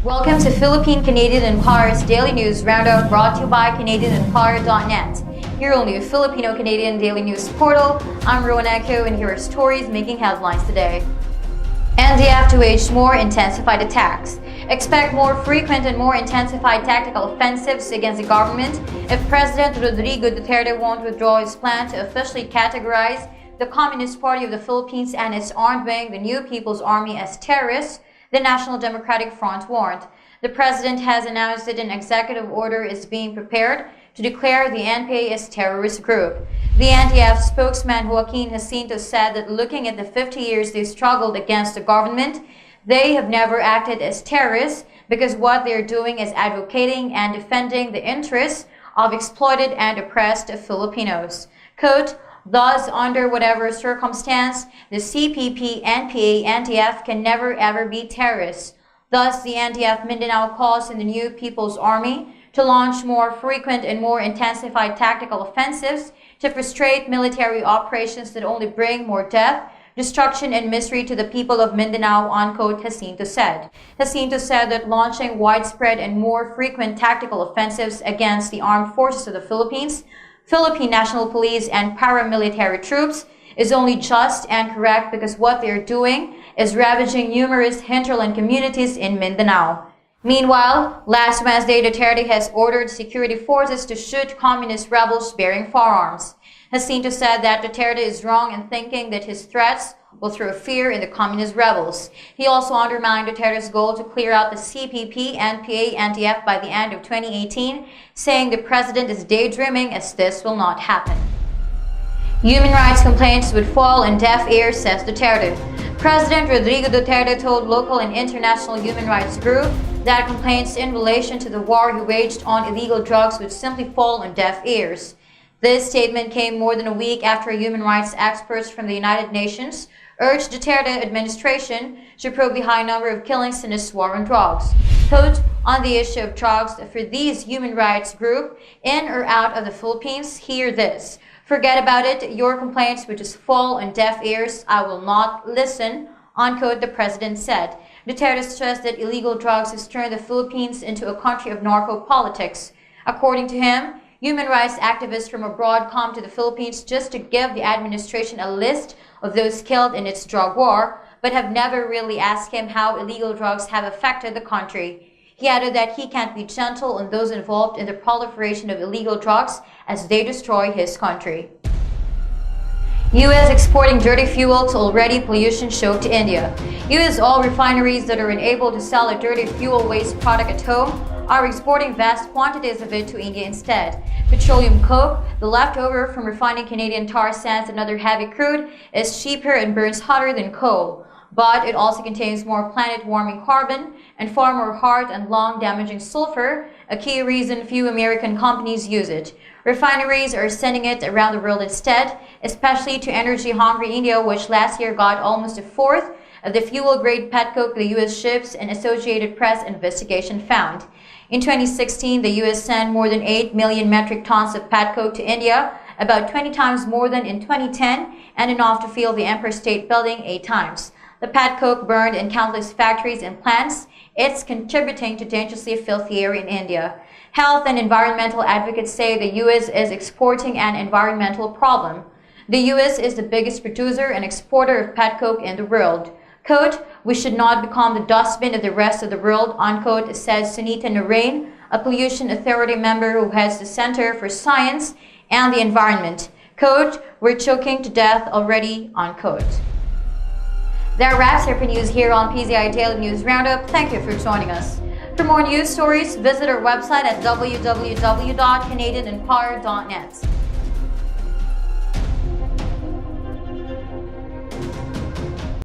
Welcome to Philippine-Canadian Empire's Daily News Roundup, brought to you by CanadianEmpire.net. Your only Filipino-Canadian daily news portal. I'm Rowan Echo, and here are stories making headlines today. NDF to wage more intensified attacks. Expect more frequent and more intensified tactical offensives against the government if President Rodrigo Duterte won't withdraw his plan to officially categorize the Communist Party of the Philippines and its armed wing, the New People's Army, as terrorists. The National Democratic Front warned. The president has announced that an executive order is being prepared to declare the NPA as terrorist group. The NDF spokesman Joaquin Jacinto said that looking at the 50 years they struggled against the government, they have never acted as terrorists because what they're doing is advocating and defending the interests of exploited and oppressed Filipinos. Quote, thus, under whatever circumstance, the CPP, NPA, NDF can never ever be terrorists. Thus, the NDF Mindanao calls on the New People's Army to launch more frequent and more intensified tactical offensives to frustrate military operations that only bring more death, destruction, and misery to the people of Mindanao, unquote, Jacinto said. Jacinto said that launching widespread and more frequent tactical offensives against the armed forces of the Philippines, Philippine National Police, and paramilitary troops is only just and correct because what they are doing is ravaging numerous hinterland communities in Mindanao. Meanwhile, last Wednesday, Duterte has ordered security forces to shoot communist rebels bearing firearms. Jacinto said that Duterte is wrong in thinking that his threats will throw fear in the communist rebels. He also undermined Duterte's goal to clear out the CPP, NPA, NDF by the end of 2018, saying the president is daydreaming as this will not happen. Human rights complaints would fall on deaf ears, says Duterte. President Rodrigo Duterte told local and international human rights groups that complaints in relation to the war he waged on illegal drugs would simply fall on deaf ears. This statement came more than a week after human rights experts from the United Nations urged Duterte administration to probe the high number of killings in its war on drugs. Quote, on the issue of drugs, for these human rights groups in or out of the Philippines, hear this. Forget about it, your complaints would just fall on deaf ears. I will not listen, unquote, the president said. Duterte stressed that illegal drugs has turned the Philippines into a country of narco-politics. According to him, human rights activists from abroad come to the Philippines just to give the administration a list of those killed in its drug war, but have never really asked him how illegal drugs have affected the country. He added that he can't be gentle on those involved in the proliferation of illegal drugs as they destroy his country. U.S. exporting dirty fuel to already pollution-choked India. U.S. oil refineries that are unable to sell a dirty fuel waste product at home are exporting vast quantities of it to India instead. Petroleum coke, the leftover from refining Canadian tar sands and other heavy crude, is cheaper and burns hotter than coal. But it also contains more planet-warming carbon and far more heart and lung-damaging sulfur, a key reason few American companies use it. Refineries are sending it around the world instead, especially to energy-hungry India, which last year got almost a fourth of the fuel-grade petcoke the U.S. ships, an Associated Press investigation found. In 2016, the U.S. sent more than 8 million metric tons of petcoke to India, about 20 times more than in 2010, and enough to fill the Empire State Building 8 times. The petcoke burned in countless factories and plants. It's contributing to dangerously filthy air in India. Health and environmental advocates say the U.S. is exporting an environmental problem. The U.S. is the biggest producer and exporter of petcoke in the world. Quote, we should not become the dustbin of the rest of the world, unquote, says Sunita Narain, a pollution authority member who heads the Center for Science and the Environment. Quote, we're choking to death already, unquote. That wraps up our news here on PZI Daily News Roundup. Thank you for joining us. For more news stories, visit our website at www.canadianempire.net.